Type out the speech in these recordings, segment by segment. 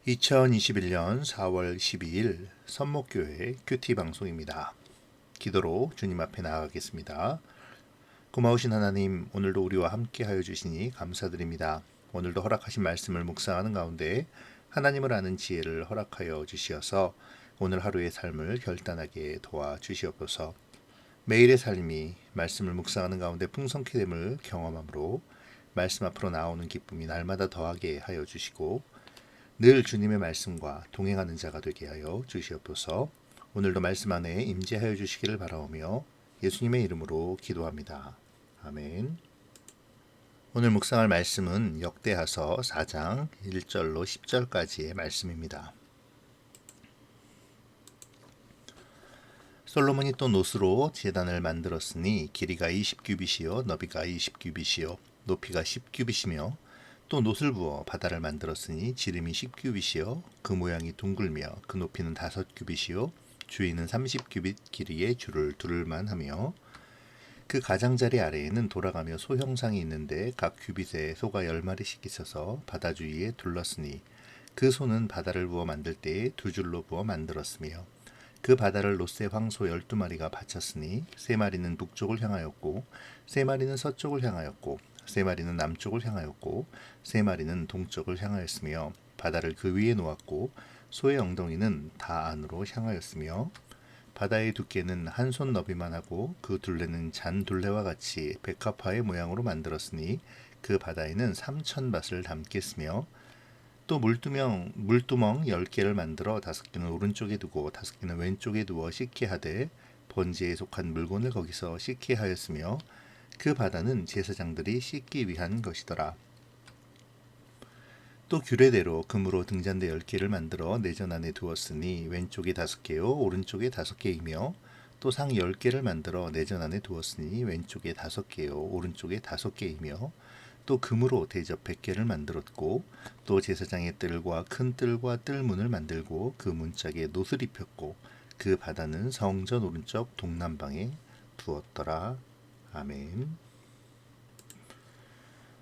2021년 4월 12일 선목교회 큐티 방송입니다. 기도로 주님 앞에 나아가겠습니다. 고마우신 하나님, 오늘도 우리와 함께 하여 주시니 감사드립니다. 오늘도 허락하신 말씀을 묵상하는 가운데 하나님을 아는 지혜를 허락하여 주시어서 오늘 하루의 삶을 결단하게 도와주시옵소서. 매일의 삶이 말씀을 묵상하는 가운데 풍성케 됨을 경험함으로 말씀 앞으로 나오는 기쁨이 날마다 더하게 하여 주시고 늘 주님의 말씀과 동행하는 자가 되게 하여 주시옵소서. 오늘도 말씀 안에 임재하여 주시기를 바라오며 예수님의 이름으로 기도합니다. 아멘. 오늘 묵상할 말씀은 역대하서 4장 1절로 10절까지의 말씀입니다. 솔로몬이 또 노스로 제단을 만들었으니 길이가 20규빗이요 너비가 20규빗이요 높이가 10규빗이며 또 놋을 부어 바다를 만들었으니 지름이 10규빗이요 그 모양이 둥글며 그 높이는 5규빗이요 주위는 30규빗 길이의 줄을 두를만 하며 그 가장자리 아래에는 돌아가며 소 형상이 있는데 각 규빗에 소가 10마리씩 있어서 바다 주위에 둘렀으니 그 소는 바다를 부어 만들 때에 두 줄로 부어 만들었으며 그 바다를 롯의 황소 12마리가 바쳤으니 3마리는 북쪽을 향하였고 3마리는 서쪽을 향하였고 3마리는 남쪽을 향하였고 3마리는 동쪽을 향하였으며 바다를 그 위에 놓았고 소의 엉덩이는 다 안으로 향하였으며 바다의 두께는 한 손 너비만 하고 그 둘레는 잔 둘레와 같이 백합화의 모양으로 만들었으니 그 바다에는 3,000밭을 담겠으며 또 물두멍 10개를 만들어 5개는 오른쪽에 두고 5개는 왼쪽에 두어 씻게 하되 번제에 속한 물건을 거기서 씻게 하였으며 그 바다는 제사장들이 씻기 위한 것이더라. 또 규례대로 금으로 등잔대 10개를 만들어 내전 안에 두었으니 왼쪽에 5개요 오른쪽에 5개이며 또 상 10개를 만들어 내전 안에 두었으니 왼쪽에 5개요 오른쪽에 5개이며 또 금으로 대접 100개를 만들었고 또 제사장의 뜰과 큰 뜰과 뜰문을 만들고 그 문짝에 놋을 입혔고 그 바다는 성전 오른쪽 동남방에 두었더라. 아멘.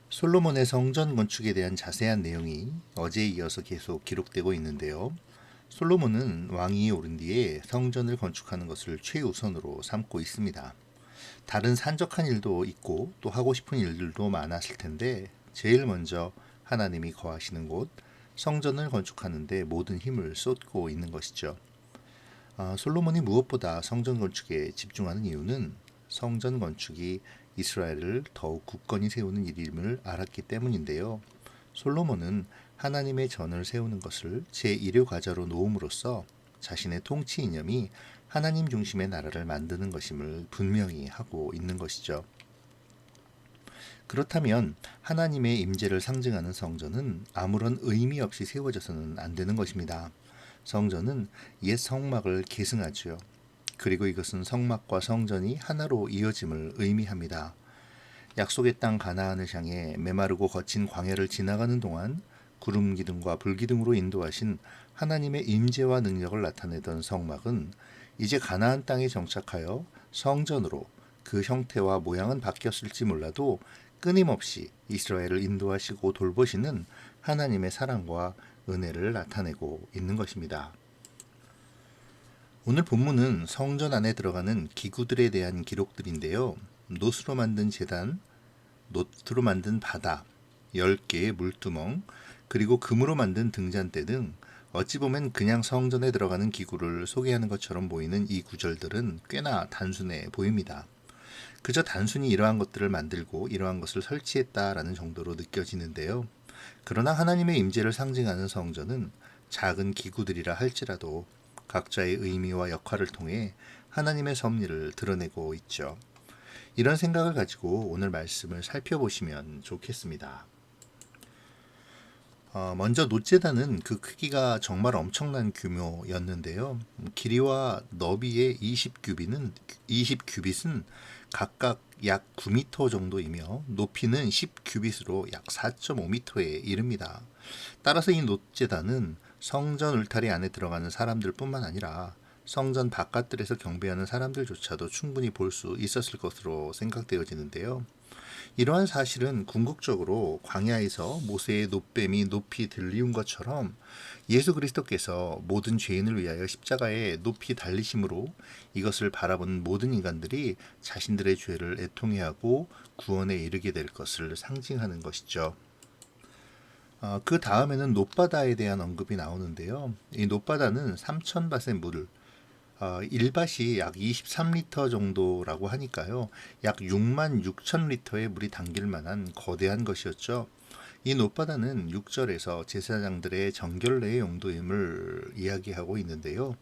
솔로몬의 성전 건축에 대한 자세한 내용이 어제에 이어서 계속 기록되고 있는데요. 솔로몬은 왕위에 오른 뒤에 성전을 건축하는 것을 최우선으로 삼고 있습니다. 다른 산적한 일도 있고 또 하고 싶은 일들도 많았을 텐데 제일 먼저 하나님이 거하시는 곳 성전을 건축하는 데 모든 힘을 쏟고 있는 것이죠. 솔로몬이 무엇보다 성전 건축에 집중하는 이유는 성전 건축이 이스라엘을 더욱 굳건히 세우는 일임을 알았기 때문인데요. 솔로몬은 하나님의 전을 세우는 것을 제1의 과제로 놓음으로써 자신의 통치 이념이 하나님 중심의 나라를 만드는 것임을 분명히 하고 있는 것이죠. 그렇다면 하나님의 임재를 상징하는 성전은 아무런 의미 없이 세워져서는 안 되는 것입니다. 성전은 옛 성막을 계승하죠. 그리고 이것은 성막과 성전이 하나로 이어짐을 의미합니다. 약속의 땅 가나안을 향해 메마르고 거친 광야를 지나가는 동안 구름 기둥과 불 기둥으로 인도하신 하나님의 임재와 능력을 나타내던 성막은 이제 가나안 땅에 정착하여 성전으로 그 형태와 모양은 바뀌었을지 몰라도 끊임없이 이스라엘을 인도하시고 돌보시는 하나님의 사랑과 은혜를 나타내고 있는 것입니다. 오늘 본문은 성전 안에 들어가는 기구들에 대한 기록들인데요. 놋으로 만든 제단, 놋으로 만든 바다, 10개의 물두멍, 그리고 금으로 만든 등잔대 등 어찌 보면 그냥 성전에 들어가는 기구를 소개하는 것처럼 보이는 이 구절들은 꽤나 단순해 보입니다. 그저 단순히 이러한 것들을 만들고 이러한 것을 설치했다라는 정도로 느껴지는데요. 그러나 하나님의 임재를 상징하는 성전은 작은 기구들이라 할지라도 각자의 의미와 역할을 통해 하나님의 섭리를 드러내고 있죠. 이런 생각을 가지고 오늘 말씀을 살펴보시면 좋겠습니다. 먼저 놋제단은 그 크기가 정말 엄청난 규모였는데요. 길이와 너비의 20규빗은 각각 약 9m 정도이며 높이는 10규빗으로 약 4.5m에 이릅니다. 따라서 이 놋제단은 성전 울타리 안에 들어가는 사람들 뿐만 아니라 성전 바깥들에서 경배하는 사람들조차도 충분히 볼 수 있었을 것으로 생각되어지는데요. 이러한 사실은 궁극적으로 광야에서 모세의 놋뱀이 높이 들리운 것처럼 예수 그리스도께서 모든 죄인을 위하여 십자가에 높이 달리심으로 이것을 바라보는 모든 인간들이 자신들의 죄를 애통해하고 구원에 이르게 될 것을 상징하는 것이죠. 그 다음에는 놋바다에 대한 언급이 나오는데요. 이 놋바다는 3,000밭의 물, 1밭이 약 23리터 정도라고 하니까요. 약 6만 6천 리터의 물이 담길 만한 거대한 것이었죠. 이 놋바다는 6절에서 제사장들의 정결례의 용도임을 이야기하고 있는데요.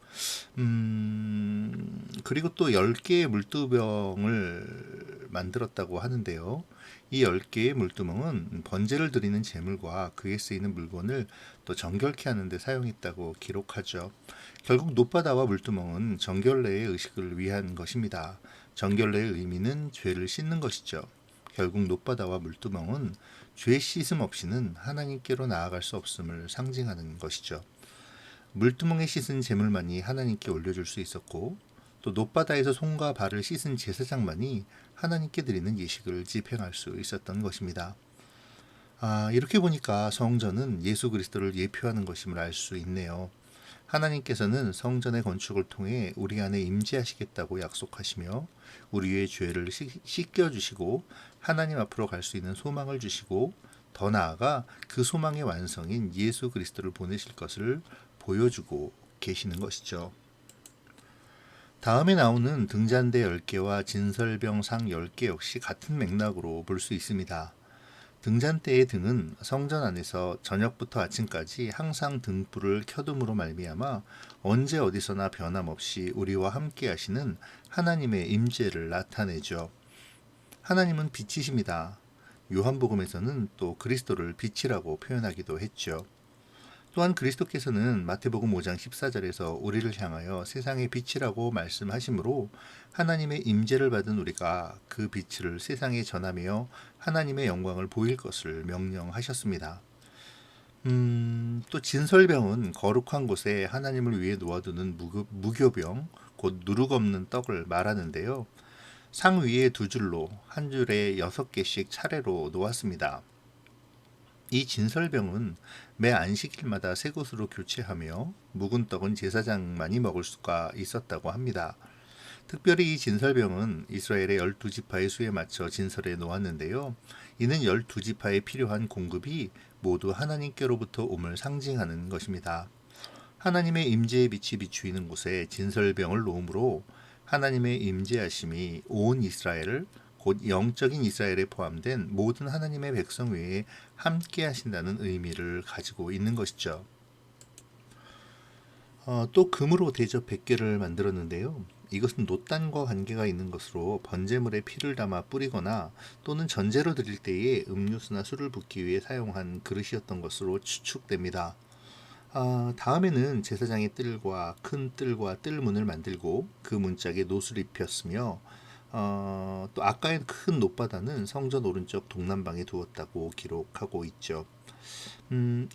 그리고 또 10개의 물두병을 만들었다고 하는데요. 이 10개의 물두멍은 번제를 드리는 제물과 그에 쓰이는 물건을 또 정결케 하는 데 사용했다고 기록하죠. 결국 놋바다와 물두멍은 정결례의 의식을 위한 것입니다. 정결례의 의미는 죄를 씻는 것이죠. 결국 놋바다와 물두멍은 죄 씻음 없이는 하나님께로 나아갈 수 없음을 상징하는 것이죠. 물두멍에 씻은 제물만이 하나님께 올려줄 수 있었고 또 놋바다에서 손과 발을 씻은 제사장만이 하나님께 드리는 예식을 집행할 수 있었던 것입니다. 이렇게 보니까 성전은 예수 그리스도를 예표하는 것임을 알 수 있네요. 하나님께서는 성전의 건축을 통해 우리 안에 임재하시겠다고 약속하시며 우리의 죄를 씻겨주시고 하나님 앞으로 갈 수 있는 소망을 주시고 더 나아가 그 소망의 완성인 예수 그리스도를 보내실 것을 보여주고 계시는 것이죠. 다음에 나오는 등잔대 10개와 진설병 상 10개 역시 같은 맥락으로 볼 수 있습니다. 등잔대의 등은 성전 안에서 저녁부터 아침까지 항상 등불을 켜둠으로 말미암아 언제 어디서나 변함없이 우리와 함께 하시는 하나님의 임재를 나타내죠. 하나님은 빛이십니다. 요한복음에서는 또 그리스도를 빛이라고 표현하기도 했죠. 또한 그리스도께서는 마태복음 5장 14절에서 우리를 향하여 세상의 빛이라고 말씀하시므로 하나님의 임재를 받은 우리가 그 빛을 세상에 전하며 하나님의 영광을 보일 것을 명령하셨습니다. 또 진설병은 거룩한 곳에 하나님을 위해 놓아두는 무교병, 곧 누룩 없는 떡을 말하는데요. 상 위에 2줄로 한 줄에 6개씩 차례로 놓았습니다. 이 진설병은 매 안식일마다 새 것으로 교체하며 묵은 떡은 제사장만이 먹을 수가 있었다고 합니다. 특별히 이 진설병은 이스라엘의 12지파의 수에 맞춰 진설해 놓았는데요. 이는 12지파에 필요한 공급이 모두 하나님께로부터 옴을 상징하는 것입니다. 하나님의 임재의 빛이 비추이는 곳에 진설병을 놓음으로 하나님의 임재하심이 온 이스라엘을 곧 영적인 이스라엘에 포함된 모든 하나님의 백성 외에 함께 하신다는 의미를 가지고 있는 것이죠. 또 금으로 대접 100개를 만들었는데요. 이것은 놋단과 관계가 있는 것으로 번제물에 피를 담아 뿌리거나 또는 전제로 드릴 때에 음료수나 술을 붓기 위해 사용한 그릇이었던 것으로 추측됩니다. 다음에는 제사장의 뜰과 큰 뜰과 뜰문을 만들고 그 문짝에 놋을 입혔으며 또 아까의 큰 놋바다는 성전 오른쪽 동남방에 두었다고 기록하고 있죠.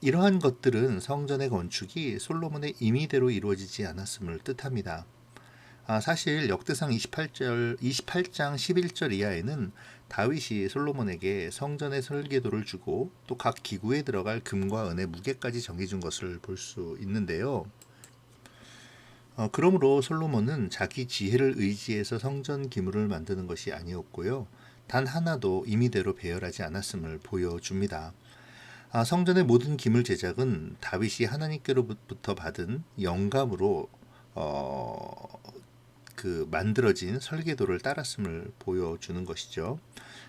이러한 것들은 성전의 건축이 솔로몬의 임의대로 이루어지지 않았음을 뜻합니다. 사실 역대상 28장 11절 이하에는 다윗이 솔로몬에게 성전의 설계도를 주고 또 각 기구에 들어갈 금과 은의 무게까지 정해준 것을 볼 수 있는데요. 그러므로 솔로몬은 자기 지혜를 의지해서 성전 기물을 만드는 것이 아니었고요. 단 하나도 임의대로 배열하지 않았음을 보여줍니다. 성전의 모든 기물 제작은 다윗이 하나님께로부터 받은 영감으로 만들어진 설계도를 따랐음을 보여주는 것이죠.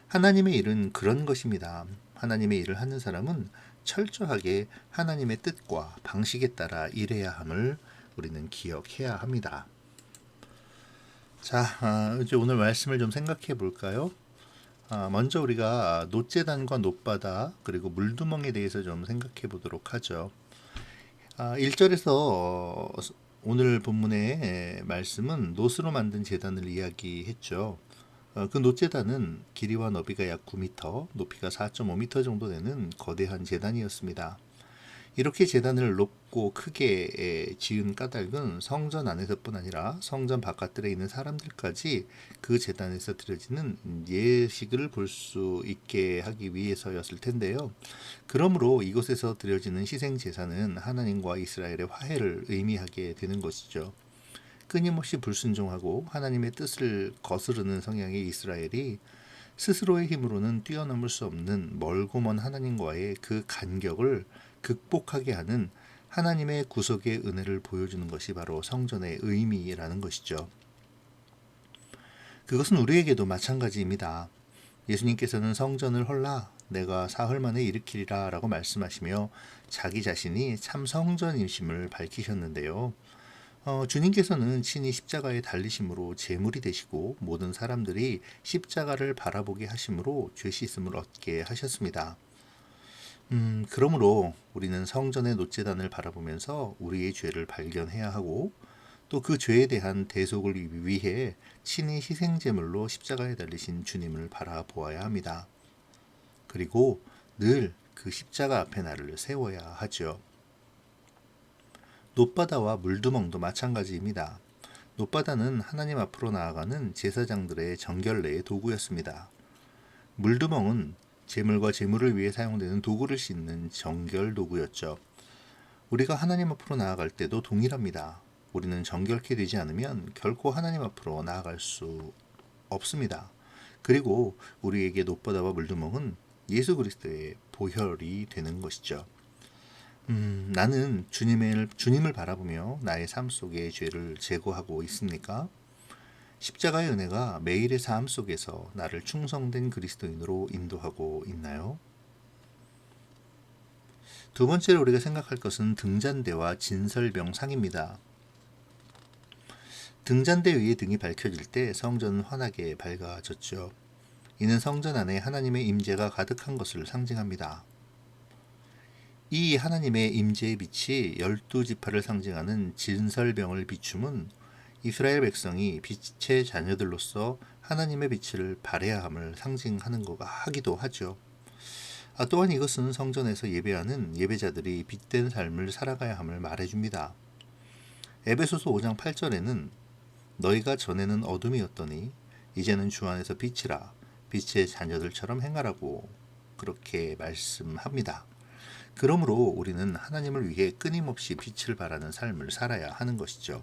하나님의 일은 그런 것입니다. 하나님의 일을 하는 사람은 철저하게 하나님의 뜻과 방식에 따라 일해야 함을 우리는 기억해야 합니다. 자, 이제 오늘 말씀을 좀 생각해 볼까요? 먼저 우리가 놋제단과 놋바다 그리고 물두멍에 대해서 좀 생각해 보도록 하죠. 1절에서 오늘 본문의 말씀은 놋으로 만든 제단을 이야기했죠. 그 놋제단은 길이와 너비가 약 9m, 높이가 4.5m 정도 되는 거대한 제단이었습니다. 이렇게 제단을 높고 크게 지은 까닭은 성전 안에서뿐 아니라 성전 바깥들에 있는 사람들까지 그 제단에서 드려지는 예식을 볼 수 있게 하기 위해서였을 텐데요. 그러므로 이곳에서 드려지는 희생 제사는 하나님과 이스라엘의 화해를 의미하게 되는 것이죠. 끊임없이 불순종하고 하나님의 뜻을 거스르는 성향의 이스라엘이 스스로의 힘으로는 뛰어넘을 수 없는 멀고 먼 하나님과의 그 간격을 극복하게 하는 하나님의 구속의 은혜를 보여주는 것이 바로 성전의 의미라는 것이죠. 그것은 우리에게도 마찬가지입니다. 예수님께서는 성전을 헐라 내가 사흘 만에 일으키리라 라고 말씀하시며 자기 자신이 참 성전이심을 밝히셨는데요. 주님께서는 친히 십자가에 달리심으로 제물이 되시고 모든 사람들이 십자가를 바라보게 하심으로 죄 씻음을 얻게 하셨습니다. 그러므로 우리는 성전의 놋제단을 바라보면서 우리의 죄를 발견해야 하고 또 그 죄에 대한 대속을 위해 친히 희생제물로 십자가에 달리신 주님을 바라보아야 합니다. 그리고 늘 그 십자가 앞에 나를 세워야 하죠. 놋바다와 물두멍도 마찬가지입니다. 놋바다는 하나님 앞으로 나아가는 제사장들의 정결례의 도구였습니다. 물두멍은 제물과 제물을 위해 사용되는 도구를 씻는 정결 도구였죠. 우리가 하나님 앞으로 나아갈 때도 동일합니다. 우리는 정결케 되지 않으면 결코 하나님 앞으로 나아갈 수 없습니다. 그리고 우리에게 놋바다와 물두멍은 예수 그리스도의 보혈이 되는 것이죠. 나는 주님을 바라보며 나의 삶 속의 죄를 제거하고 있습니까? 십자가의 은혜가 매일의 삶 속에서 나를 충성된 그리스도인으로 인도하고 있나요? 두 번째로 우리가 생각할 것은 등잔대와 진설병상입니다. 등잔대 위에 등이 밝혀질 때 성전은 환하게 밝아졌죠. 이는 성전 안에 하나님의 임재가 가득한 것을 상징합니다. 이 하나님의 임재의 빛이 12지파를 상징하는 진설병을 비춤은 이스라엘 백성이 빛의 자녀들로서 하나님의 빛을 발해야 함을 상징하는 것 하기도 하죠. 또한 이것은 성전에서 예배하는 예배자들이 빛된 삶을 살아가야 함을 말해줍니다. 에베소서 5장 8절에는 너희가 전에는 어둠이었더니 이제는 주 안에서 빛이라 빛의 자녀들처럼 행하라고 그렇게 말씀합니다. 그러므로 우리는 하나님을 위해 끊임없이 빛을 발하는 삶을 살아야 하는 것이죠.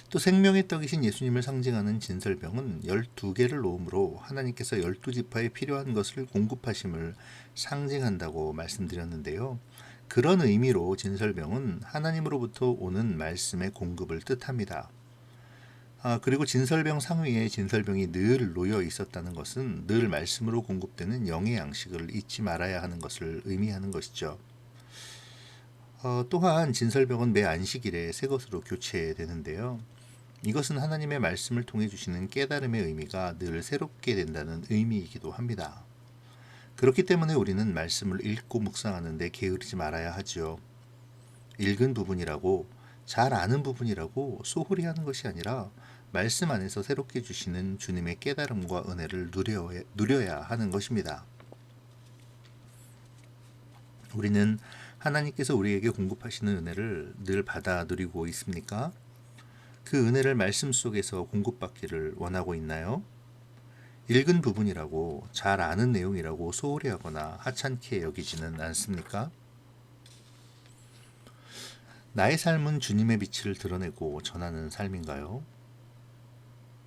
또 생명의 떡이신 예수님을 상징하는 진설병은 12개를 놓음으로 하나님께서 12지파에 필요한 것을 공급하심을 상징한다고 말씀드렸는데요. 그런 의미로 진설병은 하나님으로부터 오는 말씀의 공급을 뜻합니다. 그리고 진설병 상위에 진설병이 늘 놓여 있었다는 것은 늘 말씀으로 공급되는 영의 양식을 잊지 말아야 하는 것을 의미하는 것이죠. 또한 진설병은 매 안식일에 새 것으로 교체되는데요. 이것은 하나님의 말씀을 통해 주시는 깨달음의 의미가 늘 새롭게 된다는 의미이기도 합니다. 그렇기 때문에 우리는 말씀을 읽고 묵상하는 데 게으르지 말아야 하죠. 읽은 부분이라고 잘 아는 부분이라고 소홀히 하는 것이 아니라 말씀 안에서 새롭게 주시는 주님의 깨달음과 은혜를 누려야 하는 것입니다. 우리는 하나님께서 우리에게 공급하시는 은혜를 늘 받아 누리고 있습니까? 그 은혜를 말씀 속에서 공급받기를 원하고 있나요? 읽은 부분이라고 잘 아는 내용이라고 소홀히 하거나 하찮게 여기지는 않습니까? 나의 삶은 주님의 빛을 드러내고 전하는 삶인가요?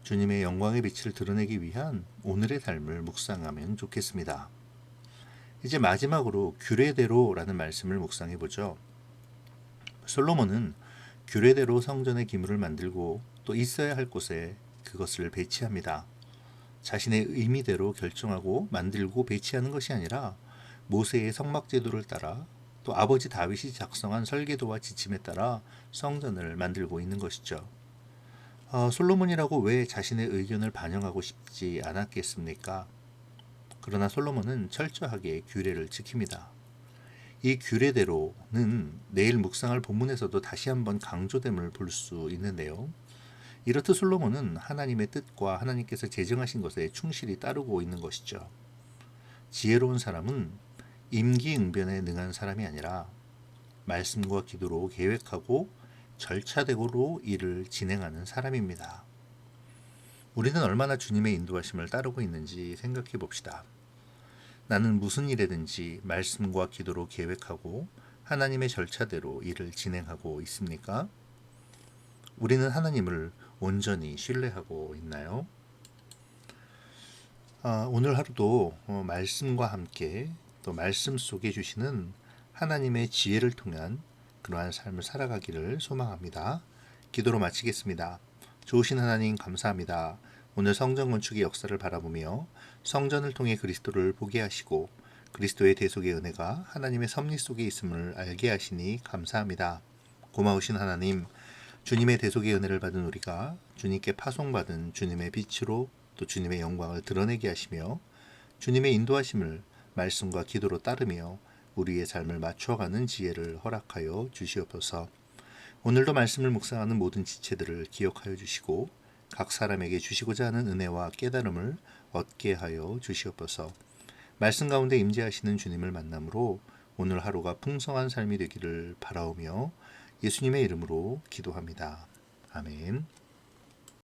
주님의 영광의 빛을 드러내기 위한 오늘의 삶을 묵상하면 좋겠습니다. 이제 마지막으로 규례대로라는 말씀을 묵상해 보죠. 솔로몬은 규례대로 성전의 기물을 만들고 또 있어야 할 곳에 그것을 배치합니다. 자신의 의미대로 결정하고 만들고 배치하는 것이 아니라 모세의 성막 제도를 따라 또 아버지 다윗이 작성한 설계도와 지침에 따라 성전을 만들고 있는 것이죠. 솔로몬이라고 왜 자신의 의견을 반영하고 싶지 않았겠습니까? 그러나 솔로몬은 철저하게 규례를 지킵니다. 이 규례대로는 내일 묵상할 본문에서도 다시 한번 강조됨을 볼 수 있는데요. 이렇듯 솔로몬은 하나님의 뜻과 하나님께서 제정하신 것에 충실히 따르고 있는 것이죠. 지혜로운 사람은 임기응변에 능한 사람이 아니라 말씀과 기도로 계획하고 절차대로 일을 진행하는 사람입니다. 우리는 얼마나 주님의 인도하심을 따르고 있는지 생각해 봅시다. 나는 무슨 일이든지 말씀과 기도로 계획하고 하나님의 절차대로 일을 진행하고 있습니까? 우리는 하나님을 온전히 신뢰하고 있나요? 오늘 하루도 말씀과 함께 또 말씀 속에 주시는 하나님의 지혜를 통한 그러한 삶을 살아가기를 소망합니다. 기도로 마치겠습니다. 좋으신 하나님 감사합니다. 오늘 성전 건축의 역사를 바라보며 성전을 통해 그리스도를 보게 하시고 그리스도의 대속의 은혜가 하나님의 섭리 속에 있음을 알게 하시니 감사합니다. 고마우신 하나님, 주님의 대속의 은혜를 받은 우리가 주님께 파송받은 주님의 빛으로 또 주님의 영광을 드러내게 하시며 주님의 인도하심을 말씀과 기도로 따르며 우리의 삶을 맞춰가는 지혜를 허락하여 주시옵소서. 오늘도 말씀을 묵상하는 모든 지체들을 기억하여 주시고 각 사람에게 주시고자 하는 은혜와 깨달음을 얻게 하여 주시옵소서. 말씀 가운데 임재하시는 주님을 만남으로 오늘 하루가 풍성한 삶이 되기를 바라오며 예수님의 이름으로 기도합니다. 아멘.